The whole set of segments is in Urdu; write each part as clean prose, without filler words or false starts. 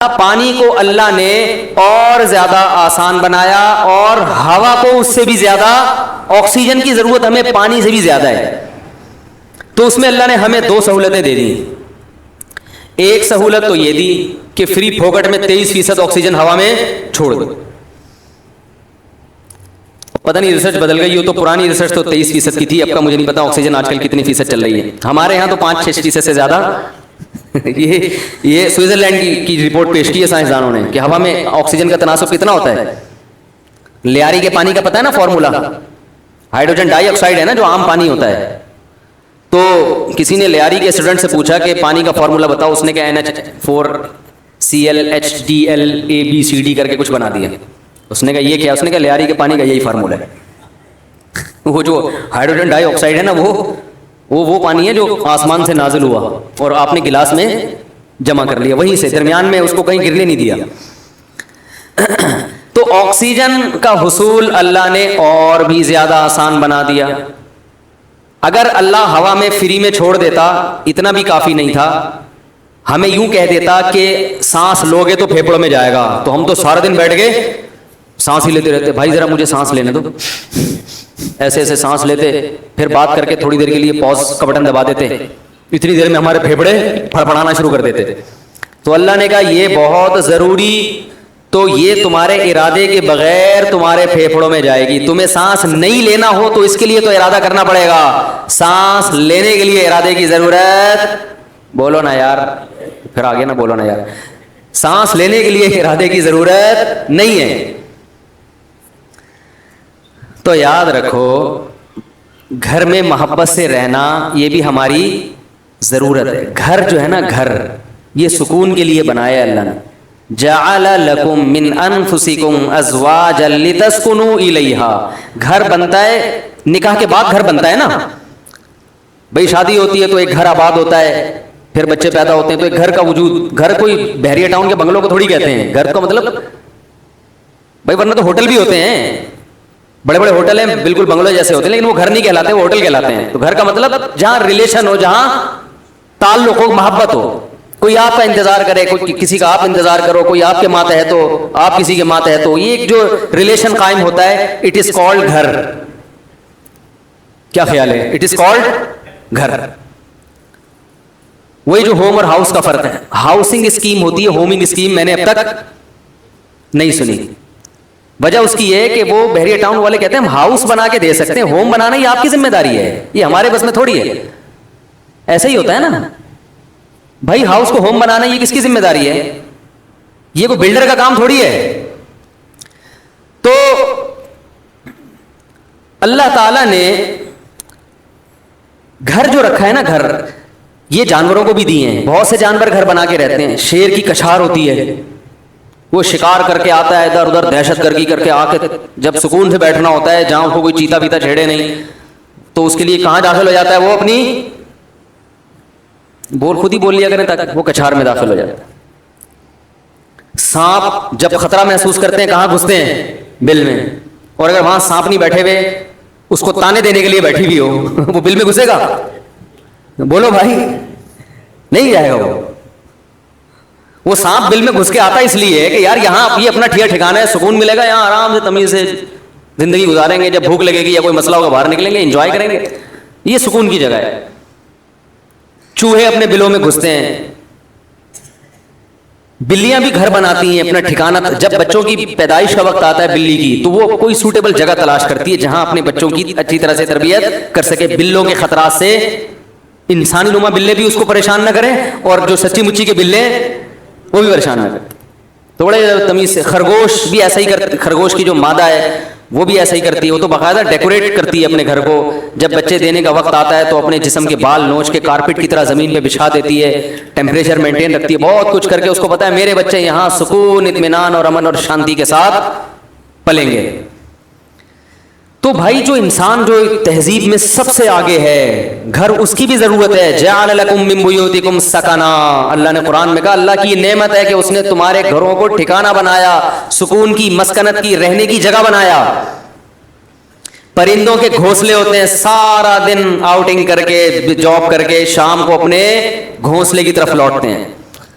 پانی کو اللہ نے اور زیادہ آسان بنایا اور ہوا کو اس سے بھی زیادہ، آکسیجن کی ضرورت ہمیں پانی سے بھی زیادہ ہے، تو اس میں اللہ نے ہمیں دو سہولتیں دے دی. ایک سہولت تو یہ دی کہ فری پھوکٹ میں 23% آکسیجن ہوا میں چھوڑ دو. پتہ نہیں ریسرچ بدل گئی ہو، تو پرانی ریسرچ تو 23% کی تھی، اب کا مجھے نہیں پتا آکسیجن آج کل کتنی فیصد چل رہی ہے. ہمارے یہاں تو 5-6% سے زیادہ. یہ سوئٹزرلینڈ کی رپورٹ پیش کی ہے سائنسدانوں نے کہ ہوا میں آکسیجن کا تناسب کتنا ہوتا ہے. لیاری کے پانی کا پتہ ہے نا فارمولا، ہائیڈروجن ڈائی آکسائڈ ہے نا جو عام پانی ہوتا ہے. تو کسی نے لیاری کے اسٹوڈنٹ سے پوچھا کہ پانی کا فارمولا بتاؤ، اس نے کہا NH4Cl کر کے کچھ بنا دیا. اس نے کہا یہ کیا؟ اس نے کہا لیاری کے پانی کا یہی فارمولا ہے. وہ جو ہائیڈروجن ڈائی آکسائڈ ہے نا وہ پانی ہے جو آسمان سے نازل ہوا اور آپ نے گلاس میں جمع کر لیا، وہیں سے درمیان میں اس کو کہیں گرنے نہیں دیا. تو آکسیجن کا حصول اللہ نے اور بھی زیادہ آسان بنا دیا. اگر اللہ ہوا میں فری میں چھوڑ دیتا اتنا بھی کافی نہیں تھا، ہمیں یوں کہہ دیتا کہ سانس لوگے تو پھیپڑوں میں جائے گا، تو ہم تو سارا دن بیٹھ گئے سانس ہی لیتے رہتے. بھائی ذرا مجھے سانس لینے دو، ایسے ایسے سانس لیتے، پھر بات کر کے تھوڑی دیر کے لیے پاز کا بٹن دبا دیتے، اتنی دیر میں ہمارے پھیپڑے پھڑپڑانا شروع کر دیتے. تو اللہ نے کہا یہ بہت ضروری، تو یہ تمہارے ارادے کے بغیر تمہارے پھیپڑوں میں جائے گی. تمہیں سانس نہیں لینا ہو تو اس کے لیے تو ارادہ کرنا پڑے گا، سانس لینے کے لیے ارادے کی ضرورت، بولو نا یار، پھر آگے نہ بولو نا یار، سانس لینے کے لیے ارادے کی ضرورت نہیں ہے. تو یاد رکھو گھر میں محبت سے رہنا یہ بھی ہماری ضرورت ہے. گھر جو ہے نا، گھر یہ سکون کے لیے بنایا اللہ نے. جعل لکم من انفسکم ازواجا لتسکنوا الیہا. گھر بنتا ہے نکاح کے بعد، گھر بنتا ہے نا بھئی، شادی ہوتی ہے تو ایک گھر آباد ہوتا ہے، پھر بچے پیدا ہوتے ہیں تو ایک گھر کا وجود. گھر کوئی بحریہ ٹاؤن کے بنگلوں کو تھوڑی کہتے ہیں، گھر کا مطلب بھائی، ورنہ تو ہوٹل بھی ہوتے ہیں، بڑے بڑے ہوٹل ہیں بالکل بنگلوں جیسے ہوتے ہیں، لیکن وہ گھر نہیں کہلاتے، وہ ہوٹل کہلاتے ہیں. تو گھر کا مطلب جہاں ریلیشن ہو، جہاں تعلق ہو، محبت ہو، کوئی آپ کا انتظار کرے، کوئی کسی کا آپ انتظار کرو، کوئی آپ کے ماتحت ہو، آپ کسی کے ماتحت ہو، یہ ایک جو ریلیشن قائم ہوتا ہے، اٹ از کالڈ گھر. کیا خیال ہے؟ اٹ از کالڈ گھر. وہی جو ہوم اور ہاؤس کا فرق ہے. ہاؤسنگ اسکیم ہوتی ہے، ہومنگ اسکیم میں نے اب تک نہیں سنی. وجہ اس کی یہ ہے کہ وہ بحریہ ٹاؤن والے کہتے ہیں ہم ہاؤس بنا کے دے سکتے ہیں، ہوم بنانا یہ آپ کی ذمہ داری ہے، یہ ہمارے بس میں تھوڑی ہے. ایسے ہی ہوتا ہے نا بھائی، ہاؤس کو ہوم بنانا یہ کس کی ذمہ داری ہے؟ یہ کوئی بلڈر کا کام تھوڑی ہے. تو اللہ تعالیٰ نے گھر جو رکھا ہے نا، گھر یہ جانوروں کو بھی دیے ہیں. بہت سے جانور گھر بنا کے رہتے ہیں. شیر کی کچھار ہوتی ہے، وہ شکار کر کے آتا ہے ادھر ادھر، دہشت گردی کر کے آ کے جب سکون سے بیٹھنا ہوتا ہے جہاں اس کو کوئی چیتا پیتا چھیڑے نہیں، تو اس کے لیے کہاں داخل ہو جاتا ہے؟ وہ اپنی خود ہی بول لیا کریں تاکہ وہ کچھار میں داخل ہو جاتا ہے. سانپ جب خطرہ محسوس کرتے ہیں کہاں گھستے ہیں؟ بل میں. اور اگر وہاں سانپ نہیں بیٹھے ہوئے، اس کو تانے دینے کے لیے بیٹھی ہوئی ہو، وہ بل میں گھسے گا؟ بولو بھائی، نہیں جائے گا. وہ سانپ بل میں گھس کے آتا اس لیے کہ یار یہاں یہ اپنا ٹھکانا ہے، سکون ملے گا، یہاں آرام سے تمیز سے زندگی گزاریں گے، جب بھوک لگے گی یا کوئی مسئلہ ہوگا باہر نکلیں گے، انجوائے کریں گے. یہ سکون کی جگہ ہے. چوہے اپنے بلوں میں گھستے ہیں، بلیاں بھی گھر بناتی ہیں اپنا ٹھکانہ. جب بچوں کی پیدائش کا وقت آتا ہے بلی کی، تو وہ کوئی سوٹیبل جگہ تلاش کرتی ہے جہاں اپنے بچوں کی اچھی طرح سے تربیت کر سکے. بلوں کے خطرات سے انسانی نما بلے بھی اس کو پریشان نہ کریں، اور جو سچی مچی کے بلے وہ بھی پریشان نہ کریں. تھوڑے تمیز سے. خرگوش بھی ایسا ہی کرتی، خرگوش کی جو مادہ ہے وہ بھی ایسا ہی کرتی ہے. وہ تو باقاعدہ ڈیکوریٹ کرتی ہے اپنے گھر کو. جب بچے دینے کا وقت آتا ہے تو اپنے جسم کے بال نوچ کے کارپٹ کی طرح زمین پہ بچھا دیتی ہے، ٹیمپریچر مینٹین رکھتی ہے، بہت کچھ کر کے اس کو پتا ہے میرے بچے یہاں سکون، اطمینان اور امن اور شانتی کے ساتھ پلیں گے. تو بھائی جو انسان جو تہذیب میں سب سے آگے ہے، گھر اس کی بھی ضرورت ہے. جعل لکم من بیوتکم سکنا. اللہ نے قرآن میں کہا اللہ کی یہ نعمت ہے کہ اس نے تمہارے گھروں کو ٹھکانہ بنایا، سکون کی، مسکنت کی، رہنے کی جگہ بنایا. پرندوں کے گھونسلے ہوتے ہیں، سارا دن آؤٹنگ کر کے، جاب کر کے، شام کو اپنے گھونسلے کی طرف لوٹتے ہیں.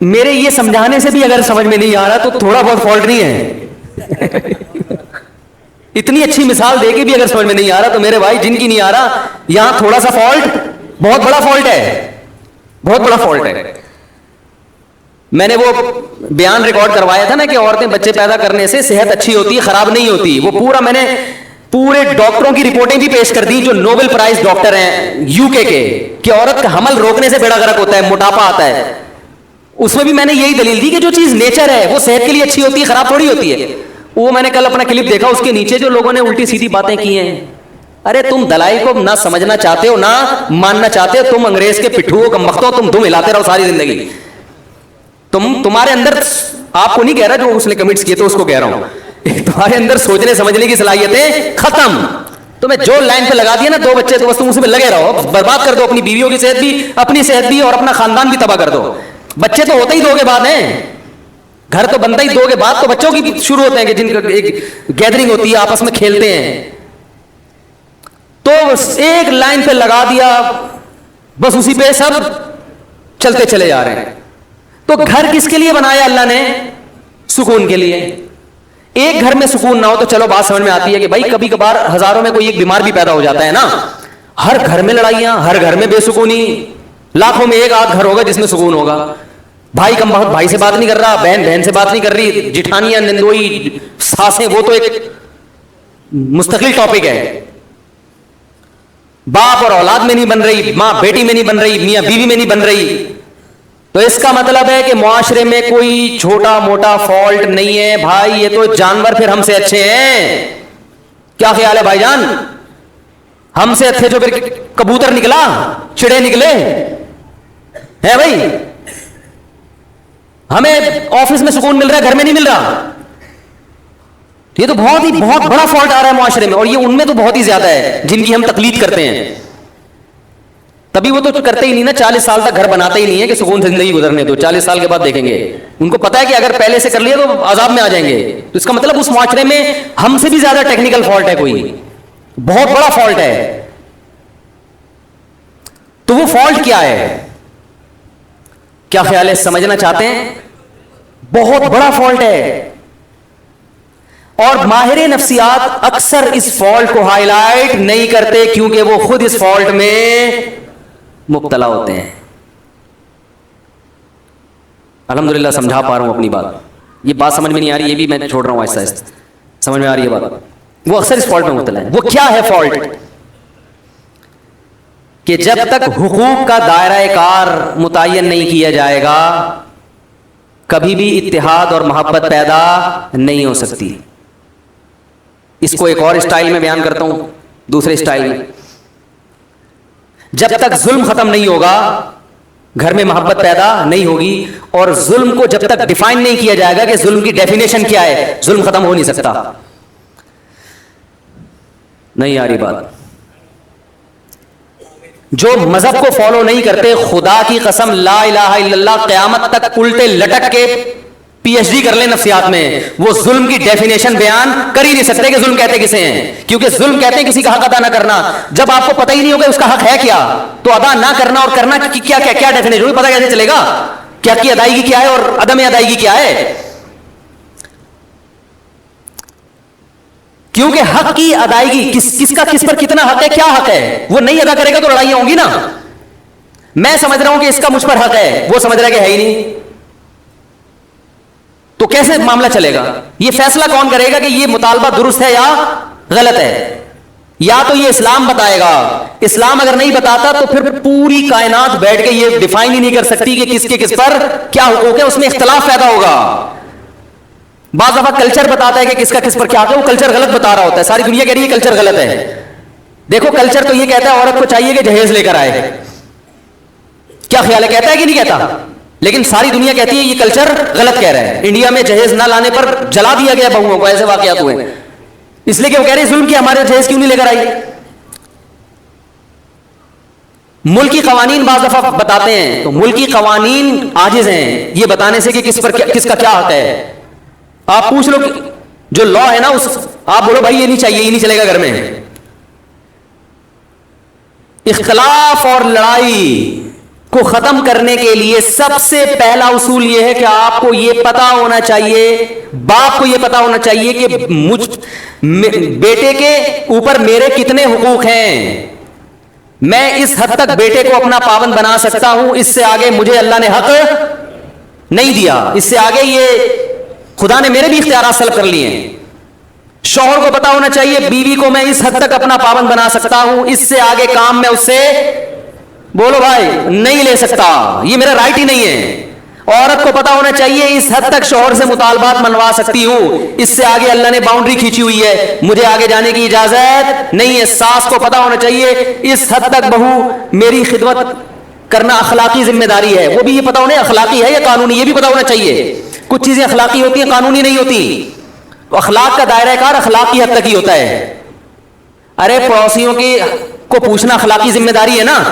میرے یہ سمجھانے سے بھی اگر سمجھ میں نہیں آ رہا تو تھوڑا بہت فالٹ نہیں ہے. اتنی اچھی مثال دے کے بھی اگر سمجھ میں نہیں آ رہا تو میرے بھائی جن کی نہیں آ رہا, یہاں تھوڑا سا فالٹ بہت بڑا فالٹ ہے, بہت بڑا فالٹ ہے. میں نے وہ بیان ریکارڈ کروایا تھا نا کہ عورتیں بچے پیدا کرنے سے صحت اچھی ہوتی ہے, خراب نہیں ہوتی. وہ پورا میں نے پورے ڈاکٹروں کی رپورٹیں بھی پیش کر دی جو نوبل پرائز ڈاکٹر ہیں یو کے کہ عورت کا حمل روکنے سے بیڑا غرق ہوتا ہے, موٹاپا آتا ہے. اس میں بھی میں نے یہی دلیل دی کہ جو چیز نیچر ہے وہ صحت کے لیے اچھی ہوتی ہے, خراب تھوڑی ہوتی ہے. وہ میں نے کل اپنا کلپ دیکھا, اس کے نیچے جو لوگوں نے الٹی سیدھی باتیں کی ہیں. ارے تم دلائی کو نہ سمجھنا چاہتے ہو نہ ماننا چاہتے ہو, تم انگریز کے پٹھو کم بختو, تم دم ہلاتے رہو ساری زندگی. تمہارے اندر, آپ کو نہیں کہہ رہا جو اس نے کمنٹس کیے تو اس کو کہہ رہا ہوں, تمہارے اندر سوچنے سمجھنے کی صلاحیتیں ختم. تمہیں جو لائن پہ لگا دیا نا 2 بچے تو بس تم اسی پہ لگے رہو, برباد کر دو اپنی بیویوں کی صحت بھی, اپنی صحت بھی, اور اپنا خاندان بھی تباہ کر دو. بچے تو ہوتے ہی 2 کے بعد ہیں, گھر تو بنتا ہی 2 کے بعد تو بچوں کی شروع ہوتے ہیں کہ جن کا ایک گیدرنگ ہوتی ہے, آپس میں کھیلتے ہیں. تو ایک لائن پہ لگا دیا, بس اسی پہ سب چلتے چلے جا رہے ہیں. تو گھر کس کے لیے بنایا اللہ نے؟ سکون کے لیے. ایک گھر میں سکون نہ ہو تو چلو بات سمجھ میں آتی ہے کہ بھائی کبھی کبھار ہزاروں میں کوئی ایک بیمار بھی پیدا ہو جاتا ہے نا. ہر گھر میں لڑائیاں, ہر گھر میں بے سکونی, لاکھوں میں ایک آدھ گھر ہوگا جس میں سکون ہوگا. بھائی کم بہت بھائی سے بات نہیں کر رہا, بہن بہن سے بات نہیں کر رہی, جٹھانیاں نندوئی ساسیں, وہ تو ایک مستقل ٹاپک ہے. باپ اور اولاد میں نہیں بن رہی, ماں بیٹی میں نہیں بن رہی, میاں بیوی میں نہیں بن رہی. تو اس کا مطلب ہے کہ معاشرے میں کوئی چھوٹا موٹا فالٹ نہیں ہے بھائی, یہ تو جانور پھر ہم سے اچھے ہیں. کیا خیال ہے بھائی جان؟ ہم سے اچھے جو پھر کبوتر نکلا, چڑے نکلے ہیں بھائی. ہمیں آفس میں سکون مل رہا ہے, گھر میں نہیں مل رہا. یہ تو بہت بڑا فالٹ آ رہا ہے معاشرے میں, اور یہ ان میں تو بہت ہی زیادہ ہے جن کی ہم تقلید کرتے ہیں. تبھی وہ تو کرتے ہی نہیں نا, 40 سال تک گھر بناتے ہی نہیں ہے کہ سکون زندگی گزرنے دو, 40 سال کے بعد دیکھیں گے. ان کو پتا ہے کہ اگر پہلے سے کر لیا تو عذاب میں آ جائیں گے. تو اس کا مطلب اس معاشرے میں ہم سے بھی زیادہ ٹیکنیکل فالٹ ہے, کوئی بہت بڑا فالٹ ہے. تو وہ فالٹ کیا ہے؟ کیا خیال ہے, سمجھنا چاہتے ہیں؟ بہت بڑا فالٹ ہے. اور ماہر نفسیات اکثر اس فالٹ کو ہائی لائٹ نہیں کرتے کیونکہ وہ خود اس فالٹ میں مبتلا ہوتے ہیں. الحمدللہ سمجھا پا رہا ہوں اپنی بات. یہ بات سمجھ میں نہیں آ رہی, یہ بھی میں چھوڑ رہا ہوں آہستہ آہستہ. سمجھ میں آ رہی ہے بات؟ وہ اکثر اس فالٹ میں مبتلا ہے. وہ کیا ہے فالٹ؟ کہ جب تک حقوق کا دائرہ کار متعین نہیں کیا جائے گا کبھی بھی اتحاد اور محبت پیدا نہیں ہو سکتی. اس کو ایک اور اسٹائل میں بیان کرتا ہوں, دوسرے اسٹائل میں. جب تک ظلم ختم نہیں ہوگا گھر میں محبت پیدا نہیں ہوگی, اور ظلم کو جب تک ڈیفائن نہیں کیا جائے گا کہ ظلم کی ڈیفینیشن کیا ہے, ظلم ختم ہو نہیں سکتا. نہیں آ رہی بات؟ جو مذہب کو فالو نہیں کرتے, خدا کی قسم لا الہ الا اللہ, قیامت تک الٹے لٹک کے پی ایچ ڈی کر لیں نفسیات میں, وہ ظلم کی ڈیفینیشن بیان کر ہی نہیں سکتے کہ ظلم کہتے کسے ہیں. کیونکہ ظلم کہتے ہیں کسی کا حق ادا نہ کرنا. جب آپ کو پتہ ہی نہیں ہوگا اس کا حق ہے کیا, تو ادا نہ کرنا اور کرنا کی کیا کیا کیا ڈیفینیشن ہوگی, پتہ کیسے چلے گا کیا کی ادائیگی کیا ہے اور عدم ادائیگی کیا ہے. کیونکہ حق کی ادائیگی کس کا کس پر کتنا حق ہے, کیا حق ہے, وہ نہیں ادا کرے گا تو لڑائیاں ہوں گی نا. میں سمجھ رہا ہوں کہ اس کا مجھ پر حق ہے, وہ سمجھ رہا ہے کہ ہے ہی نہیں, تو کیسے معاملہ چلے گا؟ یہ فیصلہ کون کرے گا کہ یہ مطالبہ درست ہے یا غلط ہے؟ یا تو یہ اسلام بتائے گا. اسلام اگر نہیں بتاتا تو پھر پوری کائنات بیٹھ کے یہ ڈیفائن ہی نہیں کر سکتی کہ کس کے کس پر کیا حقوق ہے, اس میں اختلاف پیدا ہوگا. بعض دفعہ کلچر بتاتا ہے کہ کس کا کس پر کیا حق ہے, وہ کلچر غلط بتا رہا ہوتا ہے. ساری دنیا کہہ رہی ہے کلچر غلط ہے. دیکھو کلچر تو یہ کہتا ہے عورت کو چاہیے کہ جہیز لے کر آئے. کیا خیال ہے, کہتا ہے کہ نہیں کہتا؟ لیکن ساری دنیا کہتی ہے یہ کلچر غلط کہہ رہا ہے. انڈیا میں جہیز نہ لانے پر جلا دیا گیا بہوؤں کو, ایسے واقعات ہوئے, اس لیے کہ وہ کہہ رہے ہیں ظلم کیا, ہمارے جہیز کیوں نہیں لے کر آئی. ملکی قوانین بعض دفعہ بتاتے ہیں تو ملکی قوانین عاجز ہیں یہ بتانے سے کہ کس کا کیا حق ہے. آپ پوچھ لو جو لا ہے نا, آپ بولو بھائی یہ نہیں چاہیے, یہ نہیں چلے گا گھر میں. اختلاف اور لڑائی کو ختم کرنے کے لیے سب سے پہلا اصول یہ ہے کہ آپ کو یہ پتا ہونا چاہیے، باپ کو یہ پتا ہونا چاہیے کہ بیٹے کے اوپر میرے کتنے حقوق ہیں، میں اس حد تک بیٹے کو اپنا پابند بنا سکتا ہوں، اس سے آگے مجھے اللہ نے حق نہیں دیا، اس سے آگے یہ خدا نے میرے بھی اختیارات سلب کر لیے ہیں۔ شوہر کو پتا ہونا چاہیے بیوی کو میں اس حد تک اپنا پابند بنا سکتا ہوں، اس سے آگے کام میں اس سے بولو بھائی نہیں لے سکتا، یہ میرا رائٹ ہی نہیں ہے۔ عورت کو پتا ہونا چاہیے اس حد تک شوہر سے مطالبات منوا سکتی ہوں، اس سے آگے اللہ نے باؤنڈری کھینچی ہوئی ہے، مجھے آگے جانے کی اجازت نہیں ہے۔ ساس کو پتا ہونا چاہیے اس حد تک بہو میری خدمت کرنا اخلاقی ذمہ داری ہے، وہ بھی یہ پتا ہونا اخلاقی ہے یا قانونی، یہ بھی پتا ہونا چاہیے۔ کچھ چیزیں اخلاقی ہوتی ہیں، قانونی نہیں ہوتی، تو اخلاق کا دائرہ کار اخلاقی حد تک ہی ہوتا ہے۔ ارے پڑوسیوں کی کو پوچھنا اخلاقی ذمہ داری ہے نا،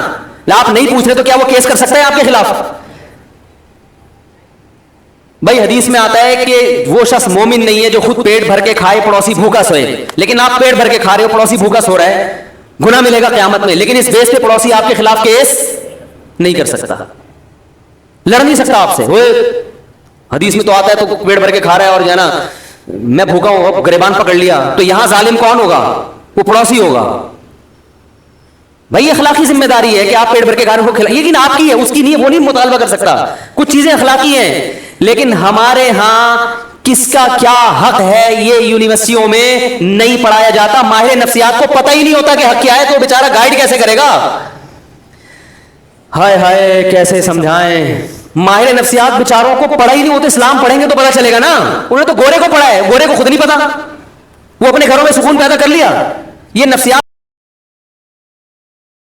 آپ نہیں پوچھ رہے تو کیا وہ کیس کر سکتا ہے آپ کے خلاف؟ بھائی حدیث میں آتا ہے کہ وہ شخص مومن نہیں ہے جو خود پیٹ بھر کے کھائے پڑوسی بھوکا سوئے، لیکن آپ پیٹ بھر کے کھا رہے ہو، پڑوسی بھوکا سو رہا ہے، گناہ ملے گا قیامت میں، لیکن اس بیس پہ پڑوسی آپ کے خلاف کیس نہیں کر سکتا، لڑ نہیں سکتا آپ سے۔ وہ حدیث میں تو آتا ہے تو پیٹ بھر کے کھا رہا ہے اور جو ہے نا میں بھوکا ہوں گریبان پکڑ لیا، تو یہاں ظالم کون ہوگا؟ وہ پڑوسی ہوگا۔ بھائی اخلاقی ذمہ داری ہے کہ آپ پیٹ بھر کے کھانے کو کھلائیں، لیکن آپ کی ہے، اس کی نہیں ہے، وہ نہیں مطالبہ کر سکتا۔ کچھ چیزیں اخلاقی ہیں، لیکن ہمارے ہاں کس کا کیا حق ہے یہ یونیورسٹیوں میں نہیں پڑھایا جاتا۔ ماہر نفسیات کو پتہ ہی نہیں ہوتا کہ حق کیا ہے، تو وہ بیچارہ گائیڈ کیسے کرے گا؟ ہائے ہائے کیسے سمجھائیں، ماہر نفسیات بیچاروں کو پڑھا ہی نہیں ہوتا، اسلام پڑھیں گے تو پتہ چلے گا نا، انہوں نے تو گورے کو پڑھا ہے، گورے کو خود نہیں پتا، وہ اپنے گھروں میں سکون پیدا کر لیا۔ یہ نفسیات